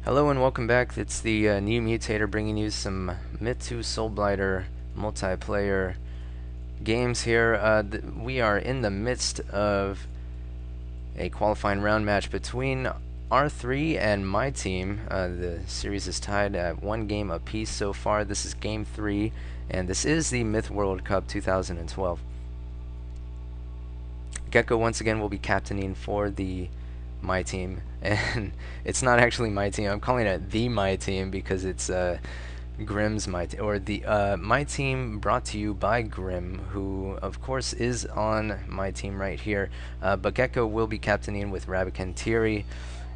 Hello and welcome back. It's the NewMutator bringing you some Myth2 Soulblighter multiplayer games here. We are in the midst of a qualifying round match between R3 and my team. The series is tied at one game apiece so far. This is game 3, and this is the Myth World Cup 2012. Gecko once again will be captaining for the my team, and it's not actually my team. I'm calling it the my team because it's Grimm's my team, or the my team brought to you by Grimm, who of course is on my team right here. But Gecko will be captaining with Rabican, Thierry,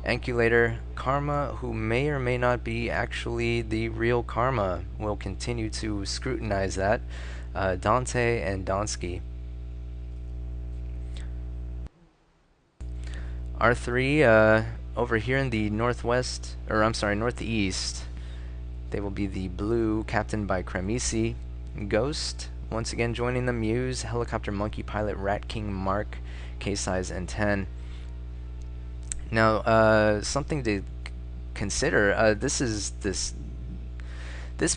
Ankulator, Karma, who may or may not be actually the real Karma. We'll continue to scrutinize that. Dante and Donsky. R3 over here in the northwest, or I'm sorry, northeast, they will be the blue, captained by Cremisi. Ghost, once again joining the Muse, Helicopter Monkey Pilot, Rat King Mark, K-Size, and 10. Now, something to consider, this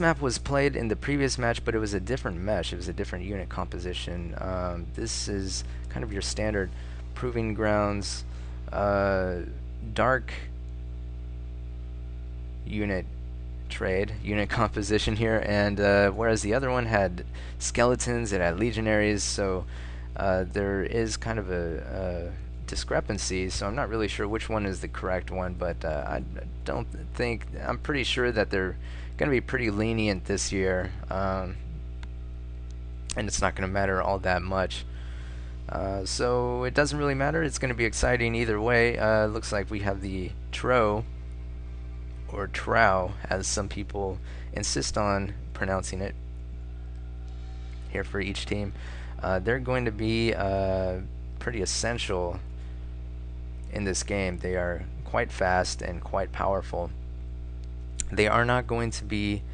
map was played in the previous match, but it was a different mesh, it was a different unit composition. This is kind of your standard Proving Grounds, dark unit composition here, and whereas the other one had skeletons, it had legionaries, so there is kind of a discrepancy, so I'm not really sure which one is the correct one, but I'm pretty sure that they're going to be pretty lenient this year, and it's not going to matter all that much. So it doesn't really matter. It's going to be exciting either way. Looks like we have the Tro, or Trow, as some people insist on pronouncing it, here for each team. They're going to be pretty essential in this game. They are quite fast and quite powerful. They are not going to be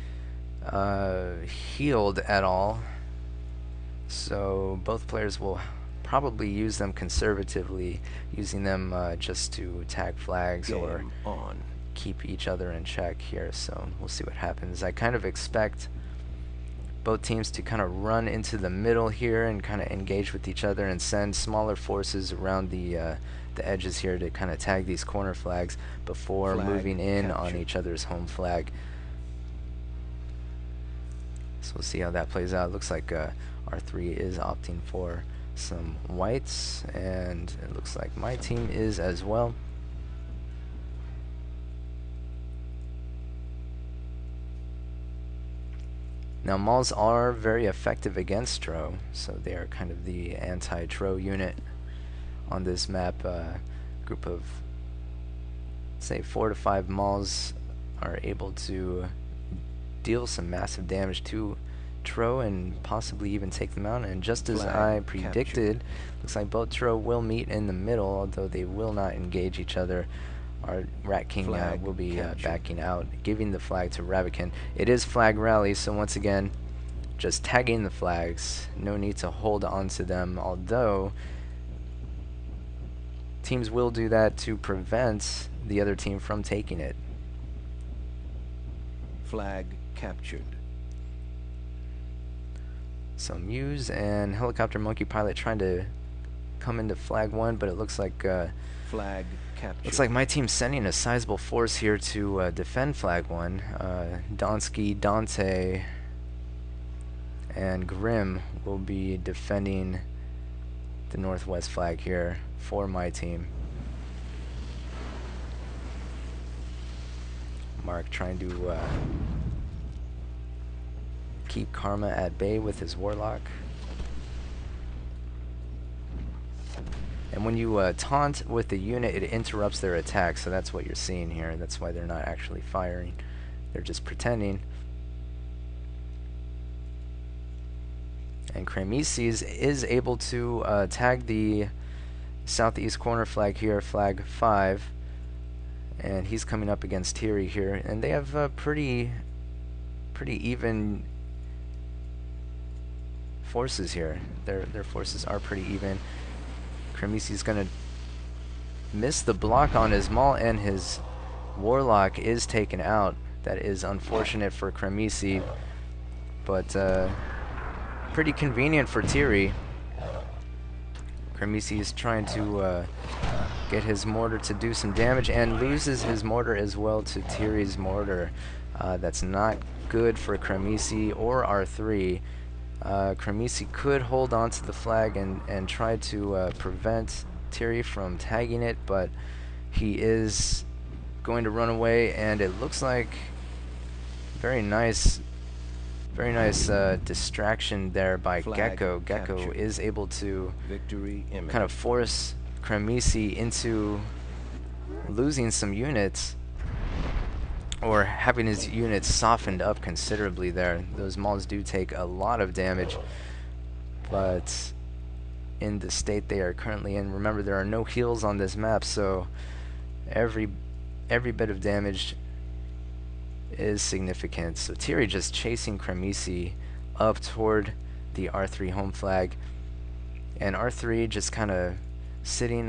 healed at all, so both players will probably use them conservatively, using them just to tag flags or keep each other in check here. So we'll see what happens. I kind of expect both teams to kind of run into the middle here and kind of engage with each other and send smaller forces around the edges here to kind of tag these corner flags before moving in on each other's home flag. So we'll see how that plays out. Looks like R3 is opting for some whites, and it looks like my team is as well. Now, Mauls are very effective against Tro, so they are kind of the anti-Tro unit on this map. Group of, say, 4 to 5 Mauls are able to deal some massive damage to Tro and possibly even take them out, and just as I predicted, looks like both Tro will meet in the middle, although they will not engage each other. Our Rat King will be backing out, giving the flag to Rabican. It is flag rally, so once again, just tagging the flags. No need to hold on to them, although teams will do that to prevent the other team from taking it. Flag captured. So Muse and Helicopter Monkey Pilot trying to come into flag 1, but it looks like flag captured. Looks like my team's sending a sizable force here to defend flag 1. Donsky, Dante, and Grimm will be defending the northwest flag here for my team. Mark trying to keep Karma at bay with his Warlock. And when you taunt with the unit, it interrupts their attack, so that's what you're seeing here. That's why they're not actually firing. They're just pretending. And Cremisi is able to tag the southeast corner flag here, flag 5. And he's coming up against Thierry here. And they have pretty even forces here. Their forces are pretty even. Cremisi's gonna miss the block on his Maul and his Warlock is taken out. That is unfortunate for Kremisi, but pretty convenient for Tiri. Kremisi is trying to get his mortar to do some damage and loses his mortar as well to Tiri's mortar. That's not good for Kremisi or R3. Kremisi could hold on to the flag and try to prevent Tiri from tagging it, but he is going to run away, and it looks like very nice distraction there by Gecko. Gecko is able to kind of force Kremisi into losing some units, or having his units softened up considerably there. Those mauls do take a lot of damage, but in the state they are currently in, remember there are no heals on this map, so every bit of damage is significant. So Tiri just chasing Kremisi up toward the R3 home flag, and R3 just kind of sitting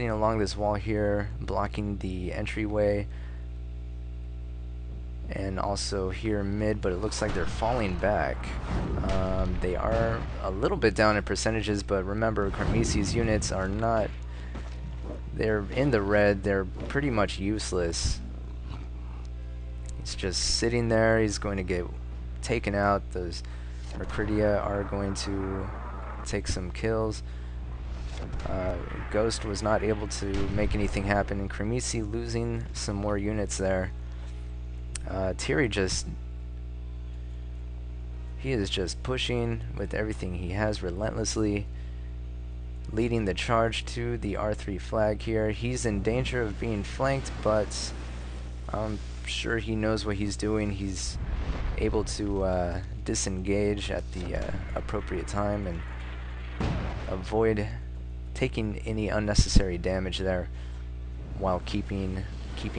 along this wall here, blocking the entryway, and also here mid, but it looks like they're falling back. They are a little bit down in percentages, but remember, Kremisi's units are not, they're in the red, they're pretty much useless. He's just sitting there, he's going to get taken out. Those Mercridia are going to take some kills. Ghost was not able to make anything happen, and Kremisi losing some more units there. Tiri he is just pushing with everything he has relentlessly, leading the charge to the R3 flag here. He's in danger of being flanked, but I'm sure he knows what he's doing. He's able to disengage at the appropriate time and avoid taking any unnecessary damage there, while keeping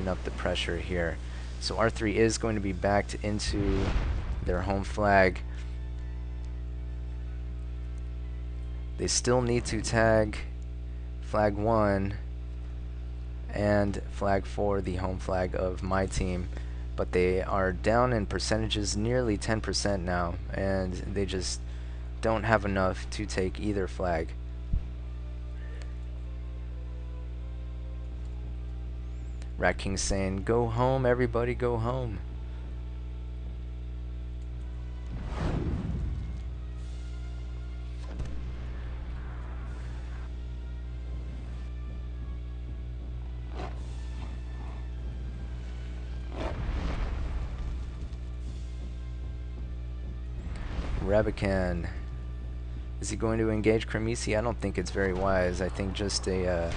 up the pressure here. So R3 is going to be backed into their home flag. They still need to tag flag 1 and flag 4, the home flag of my team, but they are down in percentages nearly 10% now, and they just don't have enough to take either flag. Rat King saying, "Go home, everybody, go home." Rabican, is he going to engage Kremisi? I don't think it's very wise. I think just an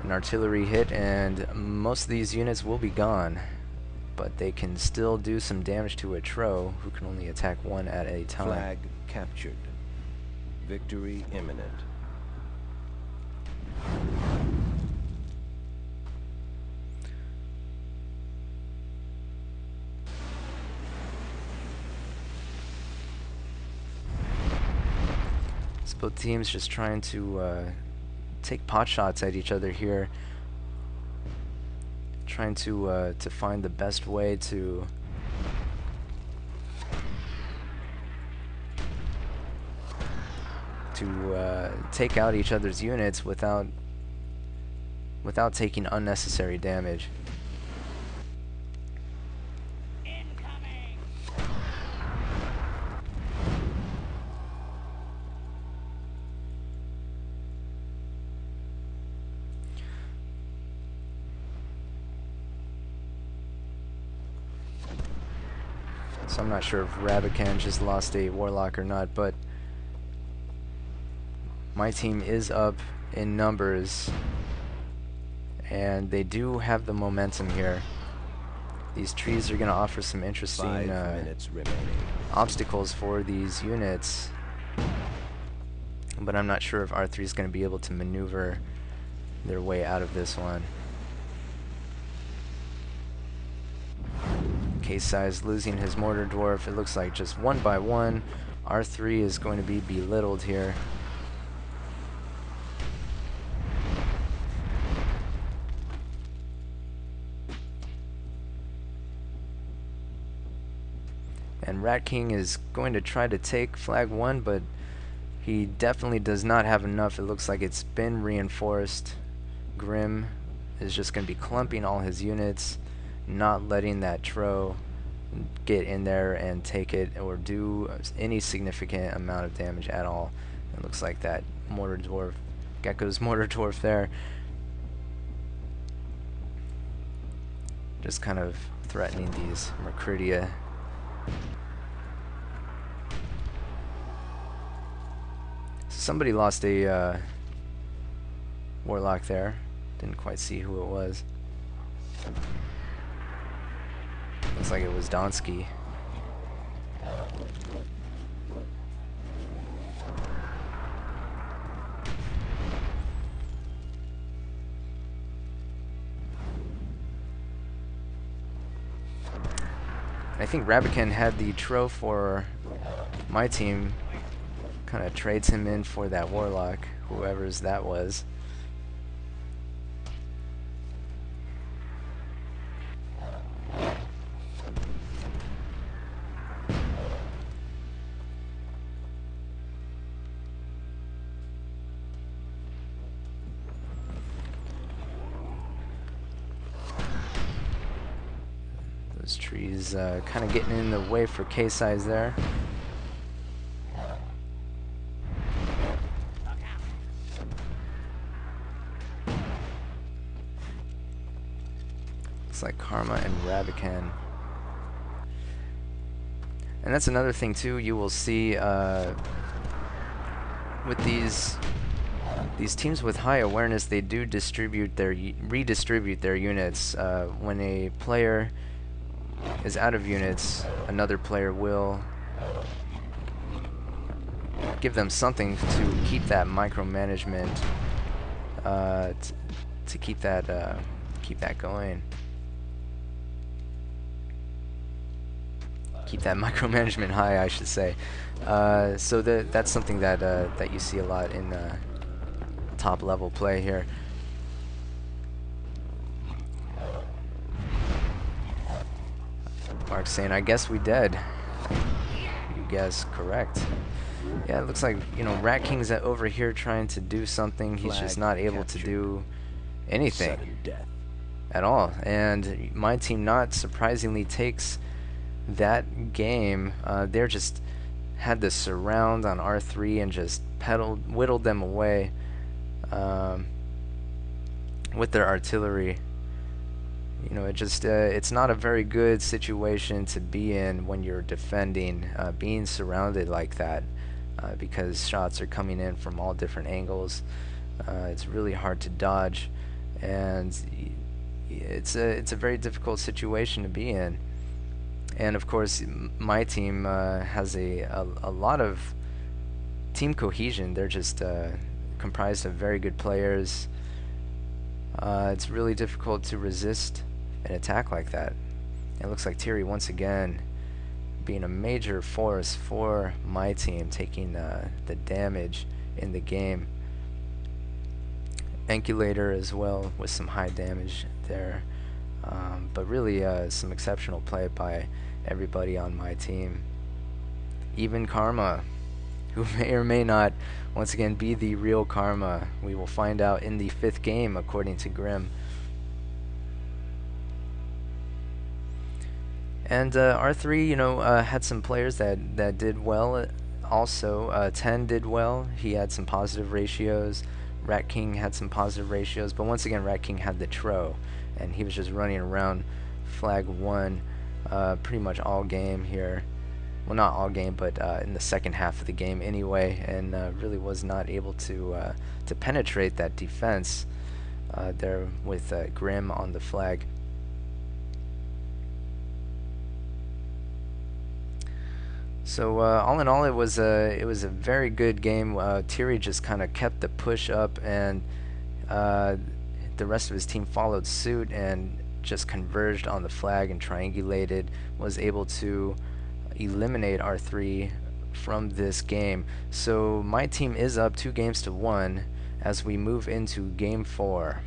artillery hit and most of these units will be gone, but they can still do some damage to a Tro, who can only attack one at a time. Flag captured. Victory imminent. Both teams just trying to take pot shots at each other here, trying to find the best way to take out each other's units without taking unnecessary damage. So I'm not sure if Rabican just lost a Warlock or not, but my team is up in numbers, and they do have the momentum here. These trees are going to offer some interesting 5 minutes remaining. obstacles for these units, but I'm not sure if R3 is going to be able to maneuver their way out of this one. Case size losing his mortar dwarf. It looks like just one by one R3 is going to be belittled here. And Rat King is going to try to take flag 1, but he definitely does not have enough. It looks like it's been reinforced. Grim is just going to be clumping all his units, not letting that Tro get in there and take it or do any significant amount of damage at all. It looks like that Mortar Dwarf, Gecko's Mortar Dwarf there, just kind of threatening these Mercuridia. Somebody lost a Warlock there. Didn't quite see who it was. Looks like it was Donsky. I think Rabican had the Tro for my team. Kind of trades him in for that Warlock, whoever's that was. Those trees kind of getting in the way for K-size there. Looks like Karma and Rabican. And that's another thing too, you will see with these teams with high awareness, they do redistribute their units. When a player is out of units, another player will give them something to keep that micromanagement, to keep that going. Keep that micromanagement high, I should say. So that's something that that you see a lot in top level play here. Mark's saying, "I guess we dead." You guess correct. Yeah, it looks like, you know, Rat King's over here trying to do something. He's just not able to do anything at all. And my team, not surprisingly, takes that game. They're just had the surround on R3 and just whittled them away with their artillery. You know, it's not a very good situation to be in when you're defending, being surrounded like that, because shots are coming in from all different angles. It's really hard to dodge, and it's a very difficult situation to be in. And of course, my team has a lot of team cohesion. They're just comprised of very good players. It's really difficult to resist an attack like that. It looks like Thierry once again being a major force for my team, taking the damage in the game. Enculator as well with some high damage there. But really some exceptional play by everybody on my team. Even Karma, who may or may not once again be the real Karma. We will find out in the 5th game, according to Grim. And R3, you know, had some players that did well. Also, 10 did well. He had some positive ratios. Rat King had some positive ratios, but once again, Rat King had the Tro, and he was just running around flag 1 pretty much all game here. Well, not all game, but in the second half of the game anyway, and really was not able to penetrate that defense there with Grim on the flag. So all in all, it was a very good game. Thierry just kind of kept the push up, and the rest of his team followed suit and just converged on the flag and triangulated. Was able to eliminate R3 from this game. So my team is up 2 games to 1 as we move into game 4.